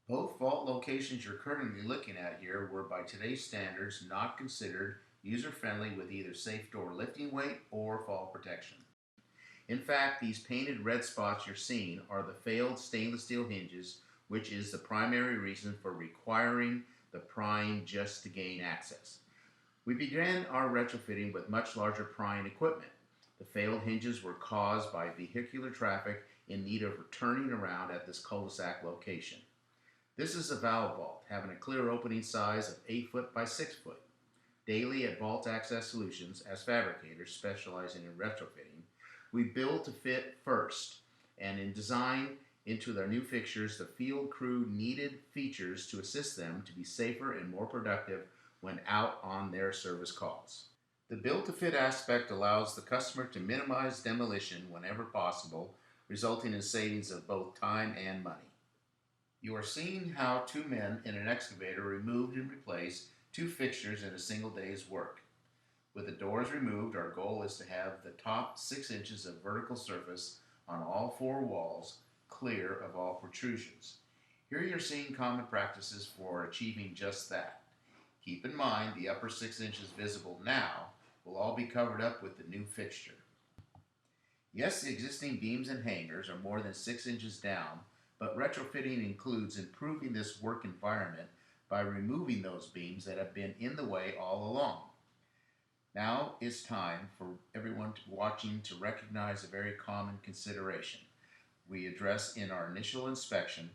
Both vault locations you're currently looking at here were, by today's standards, not considered user-friendly with either safe door lifting weight or fall protection. In fact, these painted red spots you're seeing are the failed stainless steel hinges, which is the primary reason for requiring the prying just to gain access. We began our retrofitting with much larger prying equipment. The failed hinges were caused by vehicular traffic in need of turning around at this cul-de-sac location. This is a valve vault, having a clear opening size of 8 foot by 6 foot. Daily at Vault Access Solutions, as fabricators specializing in retrofitting, we build to fit first, and in design into their new fixtures the field crew needed features to assist them to be safer and more productive when out on their service calls. The build to fit aspect allows the customer to minimize demolition whenever possible, resulting in savings of both time and money. You are seeing how two men in an excavator removed and replaced two fixtures in a single day's work. With the doors removed, our goal is to have the top 6 inches of vertical surface on all 4 walls clear of all protrusions. Here you're seeing common practices for achieving just that. Keep in mind the upper 6 inches visible now will all be covered up with the new fixture. Yes, the existing beams and hangers are more than 6 inches down, but retrofitting includes improving this work environment by removing those beams that have been in the way all along. Now it's time for everyone watching to recognize a very common consideration we address in our initial inspection,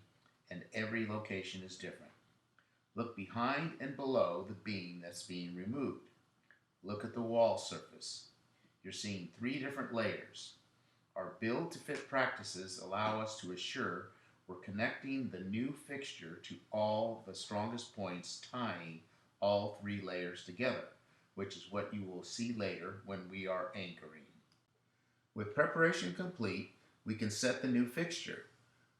and every location is different. Look behind and below the beam that's being removed. Look at the wall surface. You're seeing 3 different layers. Our build to fit practices allow us to assure we're connecting the new fixture to all the strongest points, tying all 3 layers together, which is what you will see later when we are anchoring. With preparation complete, we can set the new fixture.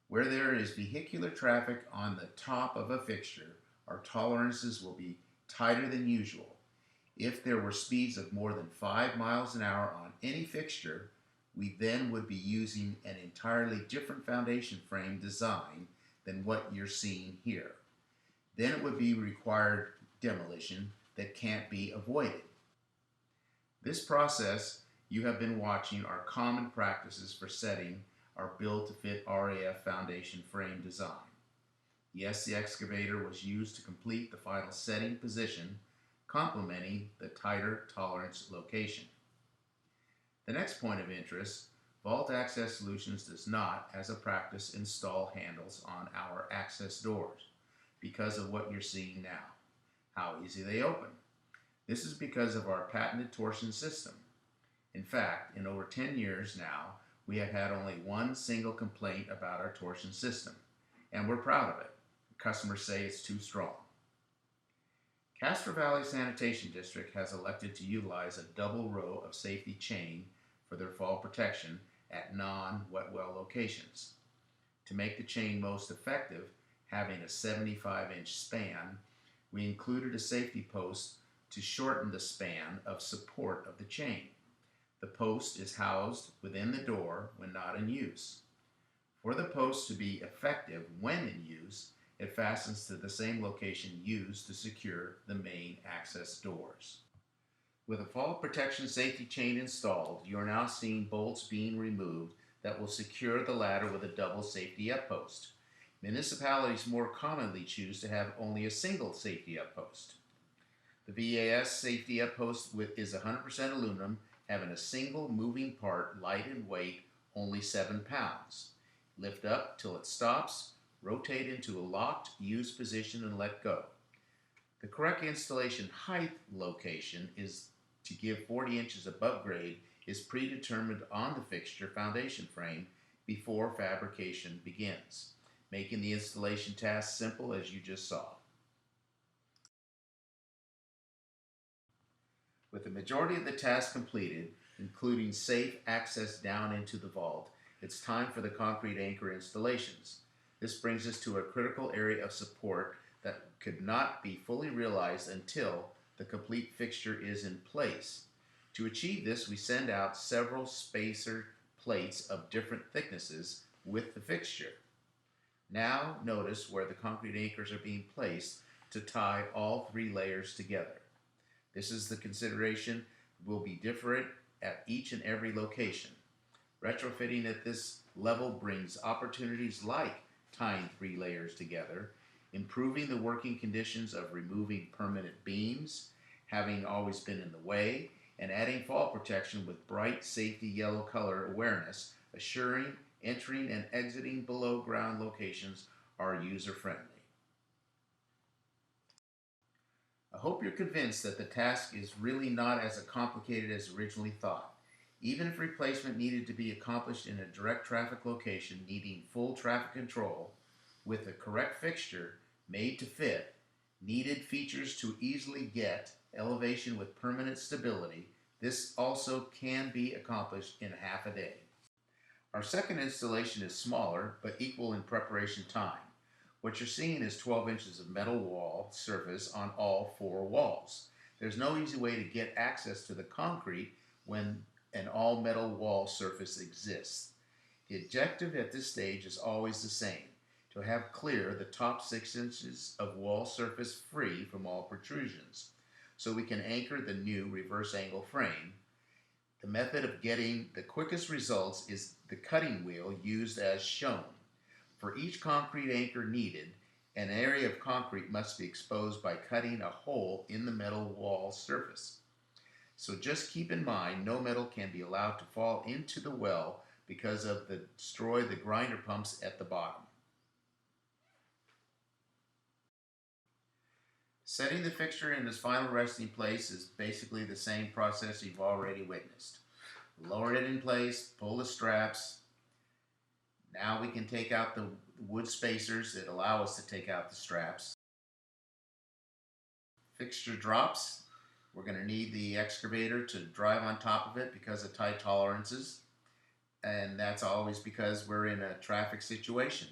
Where there is vehicular traffic on the top of a fixture, our tolerances will be tighter than usual. If there were speeds of more than 5 miles an hour on any fixture, we then would be using an entirely different foundation frame design than what you're seeing here. Then it would be required demolition that can't be avoided. This process you have been watching are common practices for setting our build to fit RAF foundation frame design. Yes, the excavator was used to complete the final setting position, complementing the tighter tolerance location. The next point of interest, Vault Access Solutions does not, as a practice, install handles on our access doors because of what you're seeing now, how easy they open. This is because of our patented torsion system. In fact, in over 10 years now, we have had only one single complaint about our torsion system, and we're proud of it. Customers say it's too strong. Castro Valley Sanitation District has elected to utilize a double row of safety chain for their fall protection at non-wet well locations. To make the chain most effective, having a 75-inch span, we included a safety post to shorten the span of support of the chain. The post is housed within the door when not in use. For the post to be effective when in use, it fastens to the same location used to secure the main access doors. With a fall protection safety chain installed, you are now seeing bolts being removed that will secure the ladder with a double safety up post. Municipalities more commonly choose to have only a single safety up post. The VAS safety up post is 100% aluminum, having a single moving part, light in weight, only 7 pounds. Lift up till it stops, rotate into a locked, used position, and let go. The correct installation height location is to give 40 inches above grade is predetermined on the fixture foundation frame before fabrication begins, making the installation task simple as you just saw. With the majority of the tasks completed, including safe access down into the vault, it's time for the concrete anchor installations. This brings us to a critical area of support that could not be fully realized until the complete fixture is in place. To achieve this, we send out several spacer plates of different thicknesses with the fixture. Now notice where the concrete anchors are being placed to tie all three layers together. This is the consideration will be different at each and every location. Retrofitting at this level brings opportunities like tying three layers together, improving the working conditions of removing permanent beams, having always been in the way, and adding fall protection with bright safety yellow color awareness, assuring entering and exiting below ground locations are user friendly. I hope you're convinced that the task is really not as complicated as originally thought. Even if replacement needed to be accomplished in a direct traffic location needing full traffic control, with the correct fixture made to fit, needed features to easily get, elevation with permanent stability, this also can be accomplished in half a day. Our second installation is smaller but equal in preparation time. What you're seeing is 12 inches of metal wall surface on all four walls. There's no easy way to get access to the concrete when an all metal wall surface exists. The objective at this stage is always the same, to have clear the top 6 inches of wall surface free from all protrusions, so we can anchor the new reverse angle frame. The method of getting the quickest results is the cutting wheel used as shown. For each concrete anchor needed, an area of concrete must be exposed by cutting a hole in the metal wall surface. So just keep in mind, no metal can be allowed to fall into the well because of the destroy the grinder pumps at the bottom. Setting the fixture in its final resting place is basically the same process you've already witnessed. Lower it in place, pull the straps. Now we can take out the wood spacers that allow us to take out the straps. Fixture drops. We're going to need the excavator to drive on top of it because of tight tolerances. And that's always because we're in a traffic situation.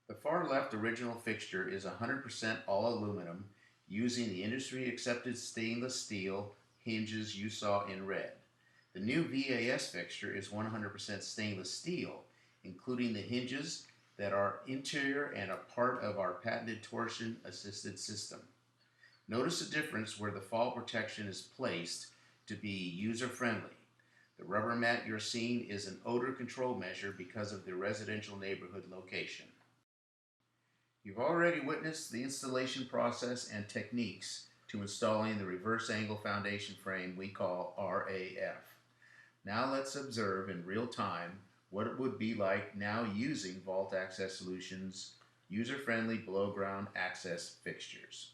The far left original fixture is 100% all aluminum using the industry accepted stainless steel hinges you saw in red. The new VAS fixture is 100% stainless steel, including the hinges that are interior and a part of our patented torsion assisted system. Notice the difference where the fall protection is placed to be user friendly. The rubber mat you're seeing is an odor control measure because of the residential neighborhood location. You've already witnessed the installation process and techniques to installing the reverse angle foundation frame we call RAF. Now let's observe in real time what it would be like now using Vault Access Solutions user-friendly below ground access fixtures.